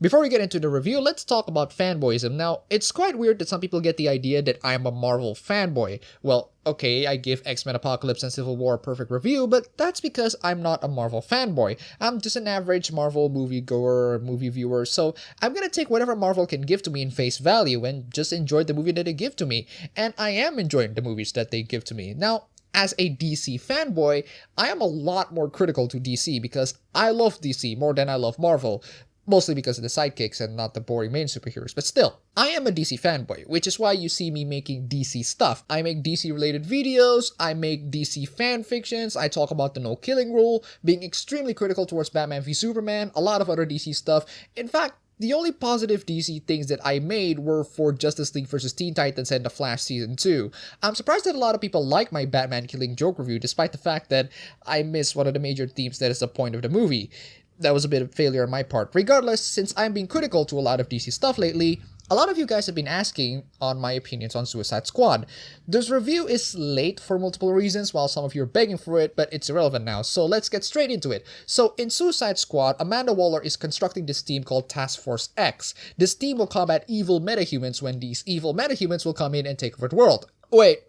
Before we get into the review, let's talk about fanboyism. Now, it's quite weird that some people get the idea that I'm a Marvel fanboy. Well, okay, I give X-Men Apocalypse and Civil War a perfect review, but that's because I'm not a Marvel fanboy. I'm just an average Marvel moviegoer, movie viewer, so I'm gonna take whatever Marvel can give to me in face value and just enjoy the movie that they give to me. And I am enjoying the movies that they give to me. Now, as a DC fanboy, I am a lot more critical to DC because I love DC more than I love Marvel. Mostly because of the sidekicks and not the boring main superheroes, but still, I am a DC fanboy, which is why you see me making DC stuff. I make DC related videos, I make DC fanfictions, I talk about the no killing rule, being extremely critical towards Batman v Superman, a lot of other DC stuff. In fact, the only positive DC things that I made were for Justice League vs. Teen Titans and The Flash Season 2. I'm surprised that a lot of people like my Batman killing joke review, despite the fact that I miss one of the major themes that is the point of the movie. That was a bit of failure on my part. Regardless, since I'm being critical to a lot of DC stuff lately, a lot of you guys have been asking on my opinions on Suicide Squad. This review is late for multiple reasons, while some of you are begging for it, but it's irrelevant now, so let's get straight into it. So in Suicide Squad, Amanda Waller is constructing this team called Task Force X. This team will combat evil metahumans when these evil metahumans will come in and take over the world. Wait.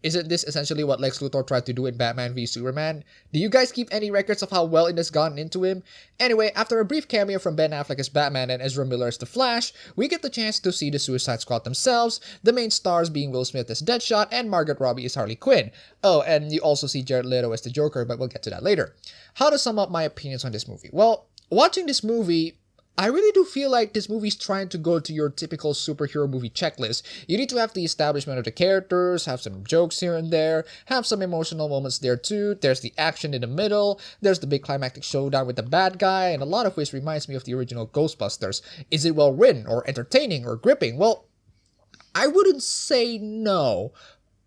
Isn't this essentially what Lex Luthor tried to do in Batman v Superman? Do you guys keep any records of how well it has gotten into him? Anyway, after a brief cameo from Ben Affleck as Batman and Ezra Miller as The Flash, we get the chance to see the Suicide Squad themselves, the main stars being Will Smith as Deadshot and Margot Robbie as Harley Quinn. Oh, and you also see Jared Leto as the Joker, but we'll get to that later. How to sum up my opinions on this movie? Well, watching this movie, I really do feel like this movie's trying to go to your typical superhero movie checklist. You need to have the establishment of the characters, have some jokes here and there, have some emotional moments there too, there's the action in the middle, there's the big climactic showdown with the bad guy, and a lot of which reminds me of the original Ghostbusters. Is it well written, or entertaining, or gripping? Well, I wouldn't say no.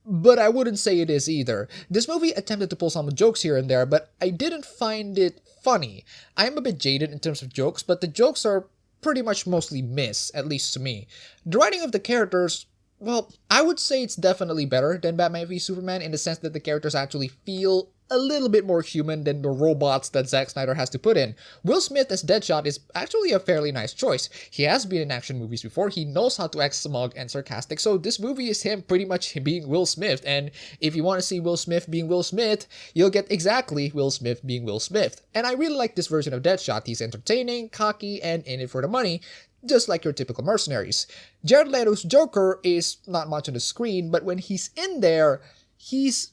But I wouldn't say it is either. This movie attempted to pull some jokes here and there, but I didn't find it funny. I am a bit jaded in terms of jokes, but the jokes are pretty much mostly miss, at least to me. The writing of the characters, well, I would say it's definitely better than Batman v Superman in the sense that the characters actually feel a little bit more human than the robots that Zack Snyder has to put in. Will Smith as Deadshot is actually a fairly nice choice. He has been in action movies before, he knows how to act smug and sarcastic, so this movie is him pretty much being Will Smith, and if you want to see Will Smith being Will Smith, you'll get exactly Will Smith being Will Smith. And I really like this version of Deadshot. He's entertaining, cocky, and in it for the money, just like your typical mercenaries. Jared Leto's Joker is not much on the screen, but when he's in there, he's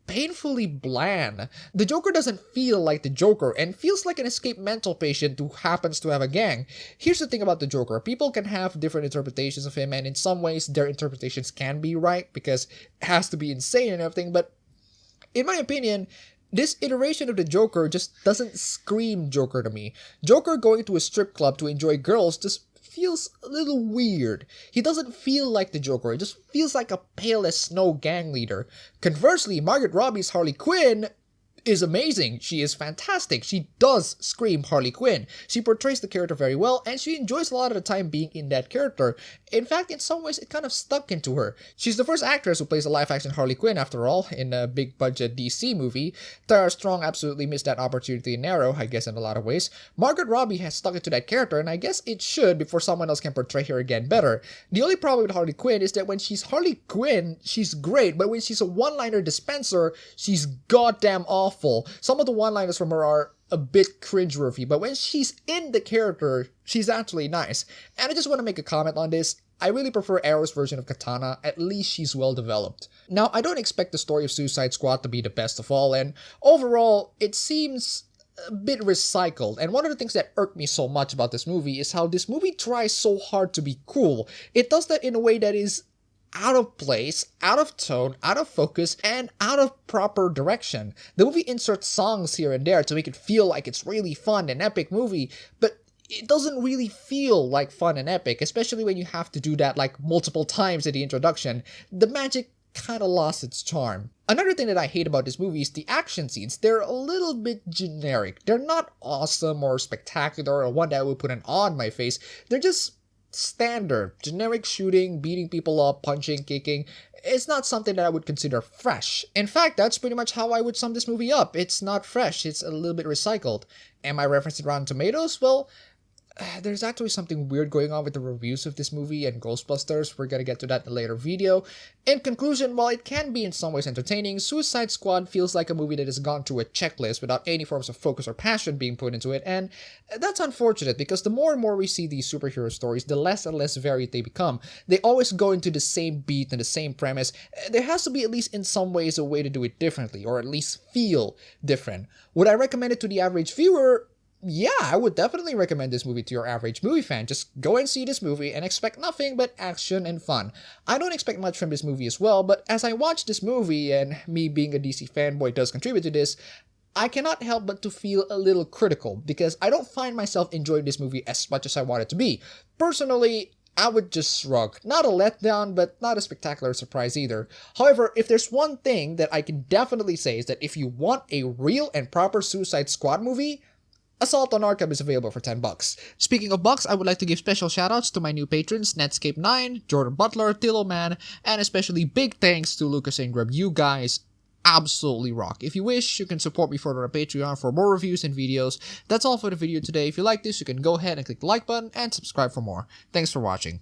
painfully bland. The Joker doesn't feel like the Joker and feels like an escaped mental patient who happens to have a gang. Here's the thing about the Joker. People can have different interpretations of him, and in some ways their interpretations can be right because it has to be insane and everything, but in my opinion, this iteration of the Joker just doesn't scream Joker to me. Joker going to a strip club to enjoy girls just feels a little weird. He doesn't feel like the Joker, it just feels like a pale as snow gang leader. Conversely, Margot Robbie's Harley Quinn is amazing. She is fantastic. She does scream Harley Quinn. She portrays the character very well, and she enjoys a lot of the time being in that character. In fact, in some ways, it kind of stuck into her. She's the first actress who plays a live-action Harley Quinn, after all, in a big-budget DC movie. Tara Strong absolutely missed that opportunity in Arrow, I guess in a lot of ways. Margot Robbie has stuck into that character, and I guess it should before someone else can portray her again better. The only problem with Harley Quinn is that when she's Harley Quinn, she's great, but when she's a one-liner dispenser, she's goddamn awful. Some of the one-liners from her are a bit cringeworthy, but when she's in the character, she's actually nice. And I just want to make a comment on this. I really prefer Arrow's version of Katana, at least she's well developed. Now, I don't expect the story of Suicide Squad to be the best of all, and overall, it seems a bit recycled. And one of the things that irked me so much about this movie is how this movie tries so hard to be cool. It does that in a way that is out of place, out of tone, out of focus, and out of proper direction. The movie inserts songs here and there to make it feel like it's really fun and epic movie, but it doesn't really feel like fun and epic, especially when you have to do that like multiple times in the introduction. The magic kind of lost its charm. Another thing that I hate about this movie is the action scenes. They're a little bit generic. They're not awesome or spectacular or one that would put an awe on my face. They're just standard, generic shooting, beating people up, punching, kicking. It's not something that I would consider fresh. In fact, that's pretty much how I would sum this movie up. It's not fresh, it's a little bit recycled. Am I referencing Rotten Tomatoes? Well, there's actually something weird going on with the reviews of this movie and Ghostbusters. We're gonna get to that in a later video. In conclusion, while it can be in some ways entertaining, Suicide Squad feels like a movie that has gone through a checklist without any forms of focus or passion being put into it, and that's unfortunate because the more and more we see these superhero stories, the less and less varied they become. They always go into the same beat and the same premise. There has to be, at least in some ways, a way to do it differently, or at least feel different. Would I recommend it to the average viewer? Yeah, I would definitely recommend this movie to your average movie fan. Just go and see this movie and expect nothing but action and fun. I don't expect much from this movie as well, but as I watch this movie, and me being a DC fanboy does contribute to this, I cannot help but to feel a little critical because I don't find myself enjoying this movie as much as I want it to be. Personally, I would just shrug. Not a letdown, but not a spectacular surprise either. However, if there's one thing that I can definitely say is that if you want a real and proper Suicide Squad movie, Assault on Arkham is available for $10. Speaking of bucks, I would like to give special shoutouts to my new patrons, Netscape9, Jordan Butler, Tillo Man, and especially big thanks to Lucas Ingram. You guys absolutely rock. If you wish, you can support me further on Patreon for more reviews and videos. That's all for the video today. If you like this, you can go ahead and click the like button and subscribe for more. Thanks for watching.